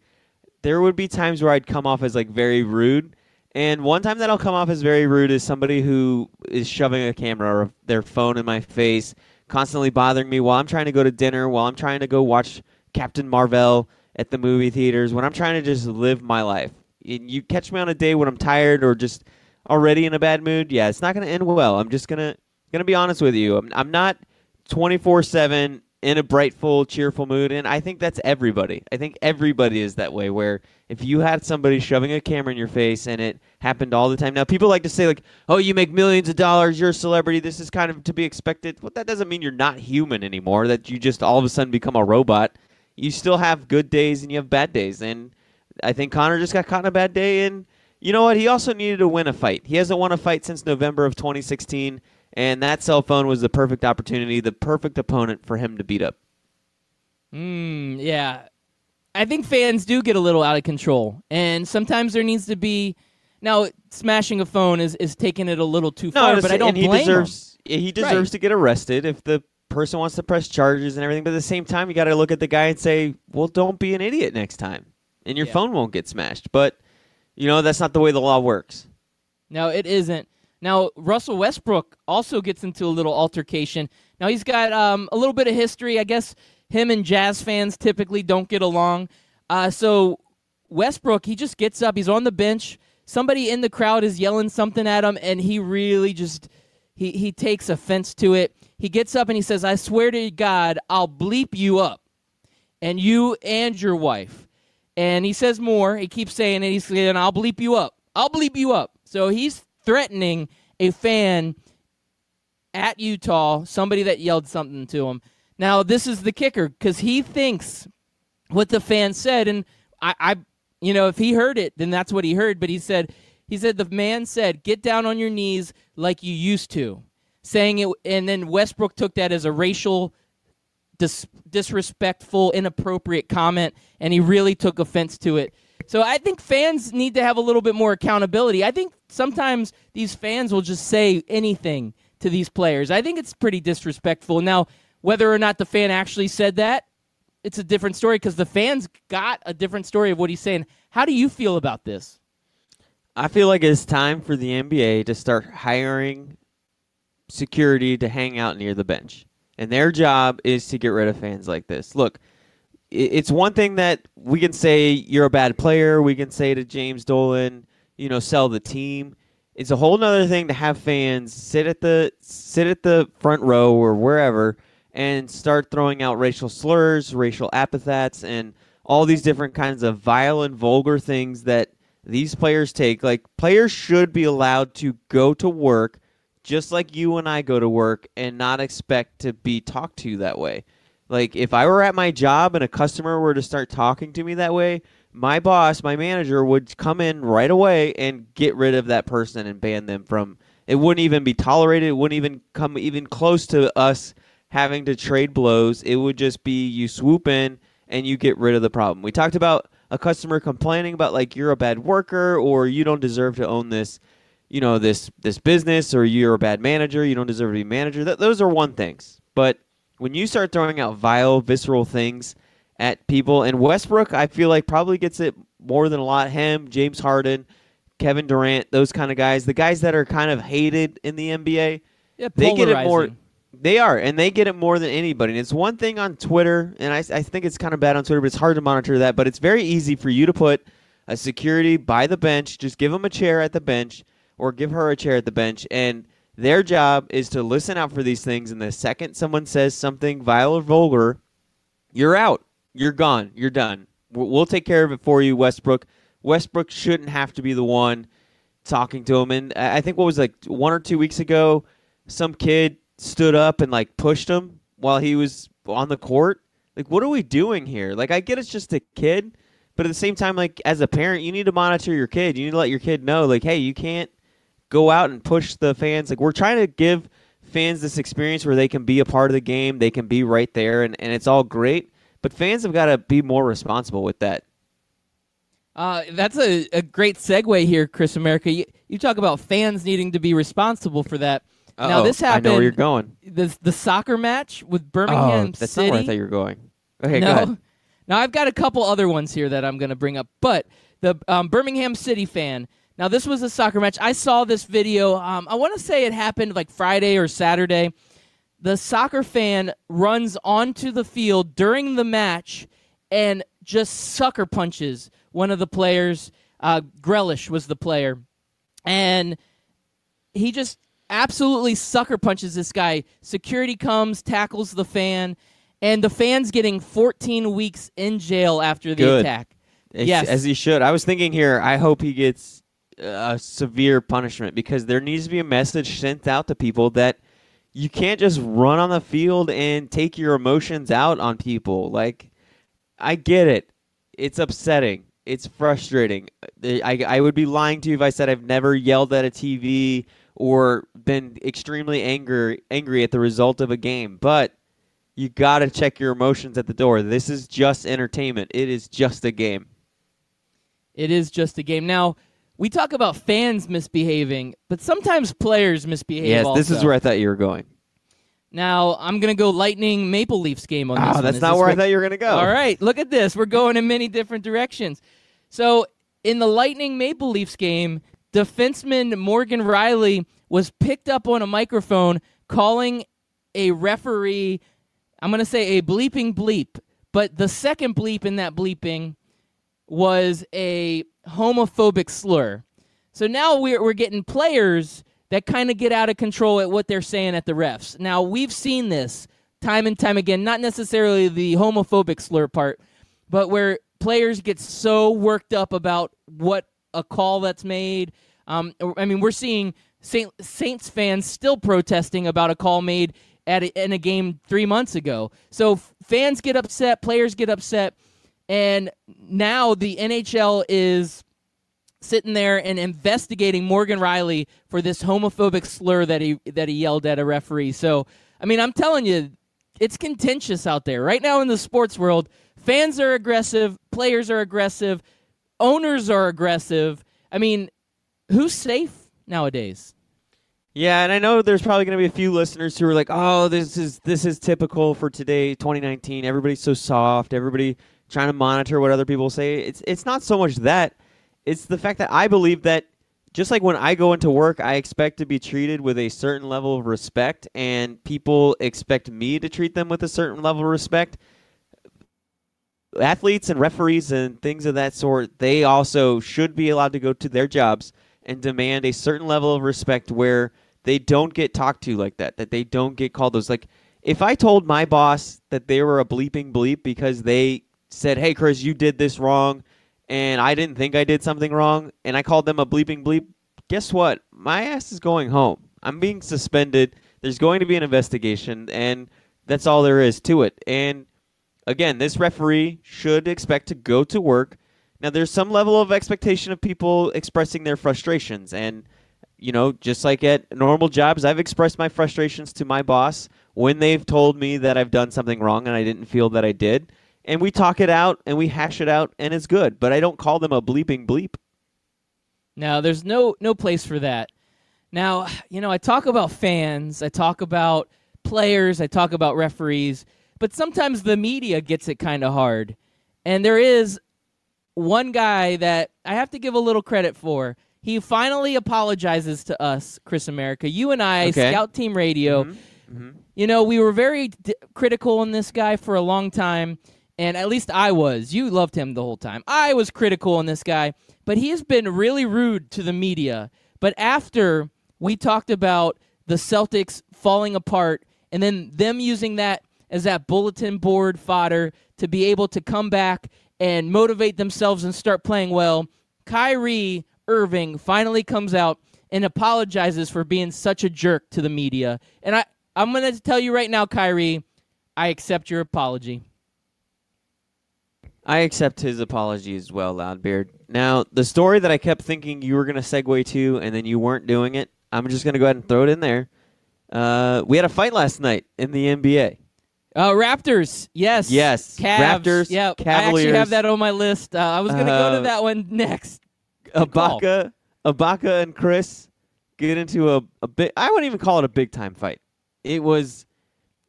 there would be times where I'd come off as very rude. And one time that I'll come off as very rude is somebody who is shoving a camera or their phone in my face, constantly bothering me while I'm trying to go to dinner, while I'm trying to go watch Captain Marvel at the movie theaters, when I'm trying to just live my life. And you catch me on a day when I'm tired or just already in a bad mood, yeah, it's not going to end well. I'm just gonna be honest with you. I'm not 24/7 in a brightful, cheerful mood, and I think that's everybody. I think everybody is that way, where if you had somebody shoving a camera in your face and it happened all the time. Now, people like to say, oh, you make millions of dollars, you're a celebrity, this is kind of to be expected. Well, that doesn't mean you're not human anymore, that you just all of a sudden become a robot. You still have good days and you have bad days, and I think Conor just got caught in a bad day, and you know what? He also needed to win a fight. He hasn't won a fight since November of 2016, and that cell phone was the perfect opportunity, the perfect opponent for him to beat up. Yeah. I think fans do get a little out of control, and sometimes there needs to be. Now, smashing a phone is taking it a little too far, but I don't blame him. He deserves to get arrested if the person wants to press charges and everything, but at the same time, you got to look at the guy and say, well, don't be an idiot next time, and your phone won't get smashed. But, that's not the way the law works. No, it isn't. Now, Russell Westbrook also gets into a little altercation. Now, he's got a little bit of history. I guess him and Jazz fans typically don't get along. So Westbrook, he just gets up. He's on the bench. Somebody in the crowd is yelling something at him, and he really just he takes offense to it. He gets up and he says, I swear to God, I'll bleep you up, and you and your wife. And he says more. He keeps saying it. He's saying, I'll bleep you up. I'll bleep you up. So he's threatening a fan at Utah, somebody that yelled something to him. Now, this is the kicker, because he thinks what the fan said, and I if he heard it, then that's what he heard. But he said the man said, get down on your knees like you used to, saying it, and then Westbrook took that as a racial, disrespectful, inappropriate comment, and he really took offense to it. So I think fans need to have a little bit more accountability. I think sometimes these fans will just say anything to these players. I think it's pretty disrespectful. Now, whether or not the fan actually said that, it's a different story, because the fans got a different story of what he's saying. How do you feel about this? I feel like it's time for the NBA to start hiring security to hang out near the bench. And their job is to get rid of fans like this. Look, it's one thing that we can say you're a bad player. We can say to James Dolan, sell the team. It's a whole other thing to have fans sit at the front row or wherever and start throwing out racial slurs, racial epithets, and all these different kinds of vile and vulgar things that these players take. Like, players should be allowed to go to work just like you and I go to work and not expect to be talked to that way. Like, if I were at my job and a customer were to start talking to me that way, my boss, my manager, would come in right away and get rid of that person and ban them from. It wouldn't even be tolerated. It wouldn't even come even close to us having to trade blows. It would just be you swoop in and you get rid of the problem. We talked about a customer complaining about, you're a bad worker, or you don't deserve to own this, this business, or you're a bad manager, you don't deserve to be manager. Those are one things. But when you start throwing out vile, visceral things at people. And Westbrook, I feel like probably gets it more than a lot. Him, James Harden, Kevin Durant, those kind of guys, the guys that are kind of hated in the NBA, Yeah, they get it more. polarizing. They are, and they get it more than anybody. And it's one thing on Twitter, and I think it's kind of bad on Twitter, but it's hard to monitor that. But it's very easy for you to put a security by the bench, just give them a chair at the bench, or give her a chair at the bench, and their job is to listen out for these things. And the second someone says something vile or vulgar, you're out. You're gone. You're done. We'll take care of it for you, Westbrook. Westbrook shouldn't have to be the one talking to him. And I think what was like 1 or 2 weeks ago, some kid stood up and like pushed him while he was on the court. Like, what are we doing here? Like, I get it's just a kid, but at the same time, like, as a parent, you need to monitor your kid. You need to let your kid know, like, hey, you can't go out and push the fans. Like, we're trying to give fans this experience where they can be a part of the game, they can be right there, and it's all great. But fans have got to be more responsible with that. That's a great segue here, Chris America. You talk about fans needing to be responsible for that. Now, this happened. I know where you're going. The soccer match with Birmingham that's City. not where I thought you were going. Okay, go No. ahead. Now, I've got a couple other ones here that I'm going to bring up. But the Birmingham City fan. Now, this was a soccer match. I saw this video. I want to say it happened like Friday or Saturday. The soccer fan runs onto the field during the match and just sucker punches one of the players. Grealish was the player. And he just absolutely sucker punches this guy. Security comes, tackles the fan, and the fan's getting 14 weeks in jail after the Good. attack. Yes. As he should. I was thinking here, I hope he gets a severe punishment, because there needs to be a message sent out to people that you can't just run on the field and take your emotions out on people. Like, I get it. It's upsetting. It's frustrating. I would be lying to you if I said I've never yelled at a TV or been extremely angry at the result of a game. But you got to check your emotions at the door. This is just entertainment. It is just a game. It is just a game. Now, we talk about fans misbehaving, but sometimes players misbehave Yes, also. this is where I thought you were going. Now, I'm going to go Lightning Maple Leafs game on this one. That's Is not this where I what- thought you were going to go. All right, look at this. We're going in many different directions. So, in the Lightning Maple Leafs game, defenseman Morgan Riley was picked up on a microphone calling a referee, I'm going to say a bleeping bleep, but the second bleep in that bleeping was a homophobic slur. So now we're getting players that kind of get out of control at what they're saying at the refs. Now, we've seen this time and time again, not necessarily the homophobic slur part, but where players get so worked up about what a call that's made. I mean, we're seeing Saints fans still protesting about a call made in a game 3 months ago. So fans get upset, players get upset, and now the NHL is sitting there and investigating Morgan Riley for this homophobic slur that he yelled at a referee. So, I mean, I'm telling you, it's contentious out there. Right now in the sports world, fans are aggressive, players are aggressive, owners are aggressive. I mean, who's safe nowadays? Yeah, and I know there's probably going to be a few listeners who are like, "Oh, this is typical for today, 2019. Everybody's so soft. Everybody trying to monitor what other people say." It's not so much that. It's the fact that I believe that just like when I go into work, I expect to be treated with a certain level of respect, and people expect me to treat them with a certain level of respect. Athletes and referees and things of that sort, they also should be allowed to go to their jobs and demand a certain level of respect where they don't get talked to like that they don't get called those. Like, if I told my boss that they were a bleeping bleep because they said, "Hey, Chris, you did this wrong," and I didn't think I did something wrong, and I called them a bleeping bleep, guess what? My ass is going home. I'm being suspended. There's going to be an investigation, and that's all there is to it. And again, this referee should expect to go to work. Now, there's some level of expectation of people expressing their frustrations. And, you know, just like at normal jobs, I've expressed my frustrations to my boss when they've told me that I've done something wrong and I didn't feel that I did. And we talk it out and we hash it out, and it's good. But I don't call them a bleeping bleep. No, there's no place for that. Now, you know, I talk about fans, I talk about players, I talk about referees, but sometimes the media gets it kind of hard. And there is one guy that I have to give a little credit for. He finally apologizes to us, Chris America. You and I, Okay. Scout Team Radio. You know, we were very critical on this guy for a long time, and at least I was. You loved him the whole time. I was critical on this guy, but he has been really rude to the media. But after we talked about the Celtics falling apart and then them using that as that bulletin board fodder to be able to come back and motivate themselves and start playing well, Kyrie Irving finally comes out and apologizes for being such a jerk to the media. And I'm going to tell you right now, Kyrie, I accept your apology. I accept his apology as well, Loudbeard. Now, the story that I kept thinking you were going to segue to and then you weren't doing it, I'm just going to go ahead and throw it in there. We had a fight last night in the NBA. Raptors, yes. Yes. Cavs, Raptors, yeah. Cavaliers. I actually have that on my list. I was going to go to that one next. Ibaka and Chris get into a big, I wouldn't even call it a big-time fight. It was,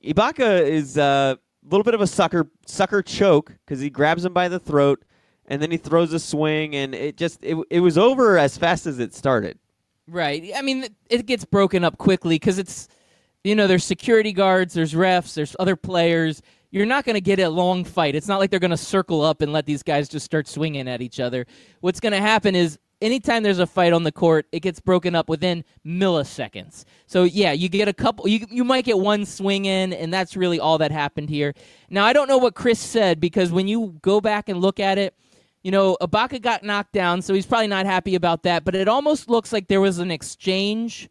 Ibaka is a little bit of a sucker choke because he grabs him by the throat and then he throws a swing and it was over as fast as it started. Right. I mean, it gets broken up quickly because it's, you know, there's security guards, there's refs, there's other players. You're not going to get a long fight. It's not like they're going to circle up and let these guys just start swinging at each other. What's going to happen is anytime there's a fight on the court, it gets broken up within milliseconds. So, yeah, you get a couple. You might get one swing in, and that's really all that happened here. Now, I don't know what Chris said because when you go back and look at it, you know, Ibaka got knocked down, so he's probably not happy about that. But it almost looks like there was an exchange,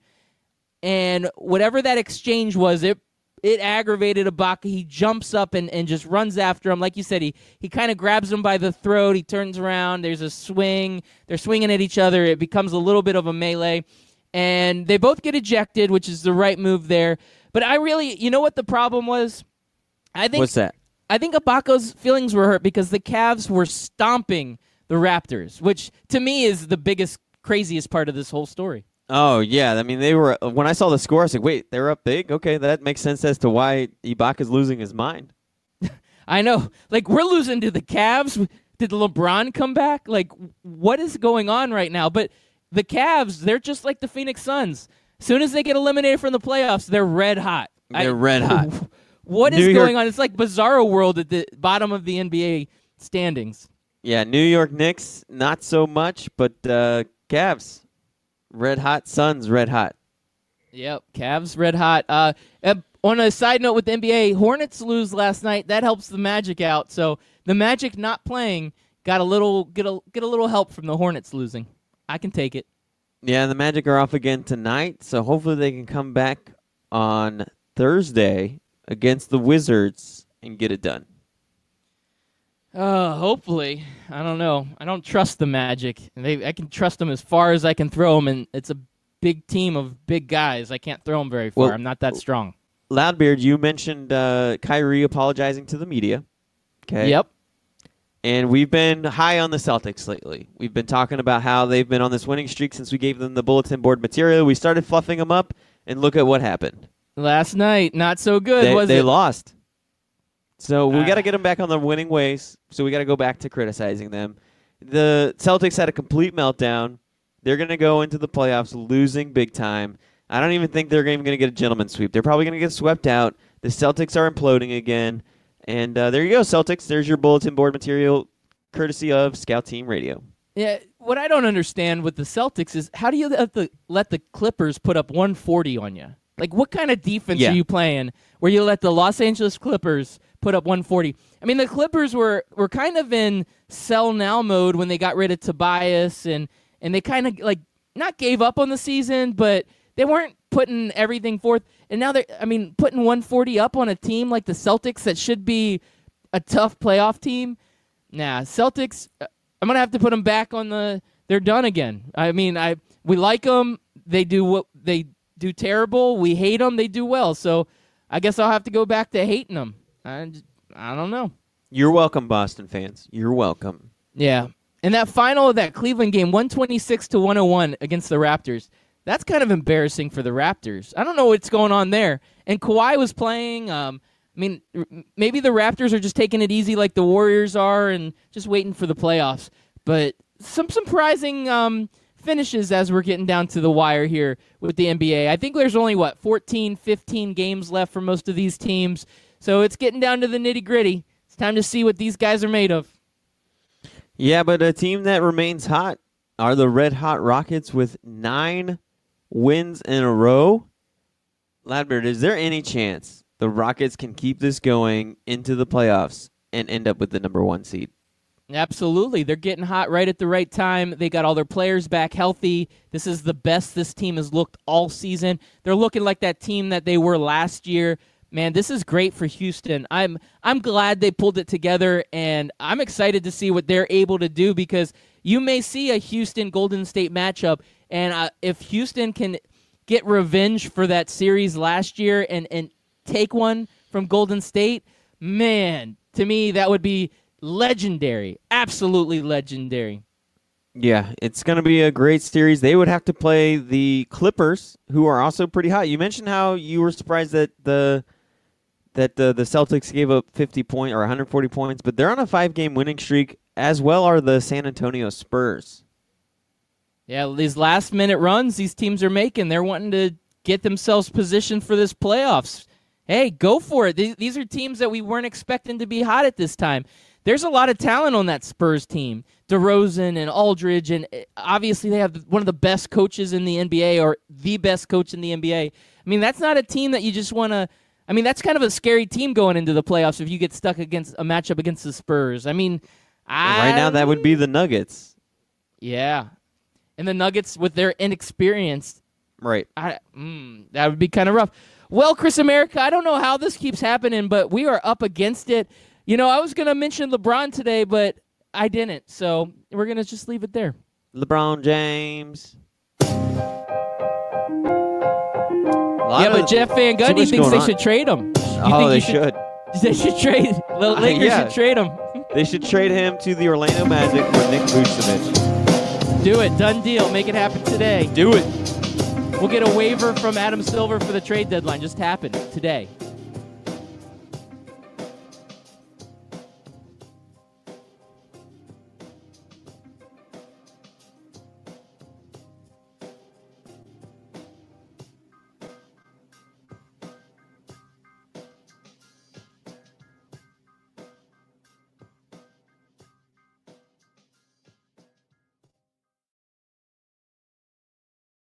and whatever that exchange was, it aggravated Ibaka. He jumps up and just runs after him. Like you said, he kind of grabs him by the throat. He turns around. There's a swing. They're swinging at each other. It becomes a little bit of a melee. And they both get ejected, which is the right move there. But you know what the problem was? What's that? I think Ibaka's feelings were hurt because the Cavs were stomping the Raptors, which to me is the biggest, craziest part of this whole story. Oh, yeah. I mean, they were. When I saw the score, I was like, wait, they're up big? Okay, that makes sense as to why Ibaka's losing his mind. I know. Like, we're losing to the Cavs. Did LeBron come back? Like, what is going on right now? But the Cavs, they're just like the Phoenix Suns. As soon as they get eliminated from the playoffs, they're red hot. They're red hot. What is going on? It's like Bizarro World at the bottom of the NBA standings. Yeah, New York Knicks, not so much, but Cavs, red hot. Suns, red hot. Yep, Cavs, red hot. On a side note with the NBA, Hornets lose last night. That helps the Magic out. So the Magic not playing got a little help from the Hornets losing. I can take it. Yeah, the Magic are off again tonight, so hopefully they can come back on Thursday against the Wizards and get it done. Hopefully. I don't know. I don't trust the Magic. I can trust them as far as I can throw them, and it's a big team of big guys. I can't throw them very far. Well, I'm not that strong. Loudbeard, you mentioned Kyrie apologizing to the media. Okay. Yep. And we've been high on the Celtics lately. We've been talking about how they've been on this winning streak since we gave them the bulletin board material. We started fluffing them up, and look at what happened. Last night, not so good, was it? They lost. So we got to get them back on the winning ways, so we got to go back to criticizing them. The Celtics had a complete meltdown. They're going to go into the playoffs losing big time. I don't even think they're even going to get a gentleman's sweep. They're probably going to get swept out. The Celtics are imploding again. And there you go, Celtics. There's your bulletin board material, courtesy of Scout Team Radio. Yeah, what I don't understand with the Celtics is how do you let the Clippers put up 140 on you? Like, what kind of defense are you playing where you let the Los Angeles Clippers put up 140? I mean, the Clippers were kind of in sell now mode when they got rid of Tobias, and they kind of, like, not gave up on the season, but they weren't putting everything forth. And now putting 140 up on a team like the Celtics that should be a tough playoff team. Nah, Celtics, I'm going to have to put them back on they're done again. I mean, we like them. They do what they do terrible. We hate them. They do well. So I guess I'll have to go back to hating them. I don't know. You're welcome, Boston fans. You're welcome. Yeah. And that final of that Cleveland game, 126-101 against the Raptors, that's kind of embarrassing for the Raptors. I don't know what's going on there. And Kawhi was playing. I mean, maybe the Raptors are just taking it easy like the Warriors are and just waiting for the playoffs. But some surprising finishes as we're getting down to the wire here with the NBA. I think there's only, 14, 15 games left for most of these teams. So it's getting down to the nitty-gritty. It's time to see what these guys are made of. Yeah, but a team that remains hot are the Red Hot Rockets with 9 wins in a row. Ladbert, is there any chance the Rockets can keep this going into the playoffs and end up with the number 1 seed? Absolutely. They're getting hot right at the right time. They got all their players back healthy. This is the best this team has looked all season. They're looking like that team that they were last year. Man, this is great for Houston. I'm glad they pulled it together, and I'm excited to see what they're able to do because you may see a Houston-Golden State matchup, and if Houston can get revenge for that series last year and take one from Golden State, man, to me that would be legendary, absolutely legendary. Yeah, it's going to be a great series. They would have to play the Clippers, who are also pretty hot. You mentioned how you were surprised that the Celtics gave up 140 points, but they're on a 5-game winning streak, as well are the San Antonio Spurs. Yeah, these last-minute runs these teams are making, they're wanting to get themselves positioned for this playoffs. Hey, go for it. These are teams that we weren't expecting to be hot at this time. There's a lot of talent on that Spurs team. DeRozan and Aldridge, and obviously they have one of the best coaches in the NBA, or the best coach in the NBA. I mean, that's not a team that you just want to – I mean, that's kind of a scary team going into the playoffs if you get stuck against a matchup against the Spurs. I mean – right now that would be the Nuggets. Yeah. And the Nuggets with their inexperience. Right. That would be kind of rough. Well, Chris America, I don't know how this keeps happening, but we are up against it. You know, I was going to mention LeBron today, but I didn't. So we're going to just leave it there. LeBron James. But Jeff Van Gundy thinks they should trade him. They should. They should trade. The Lakers should trade him. They should trade him to the Orlando Magic for Nick Vucevic. Do it. Done deal. Make it happen today. Do it. We'll get a waiver from Adam Silver for the trade deadline. Just happened today.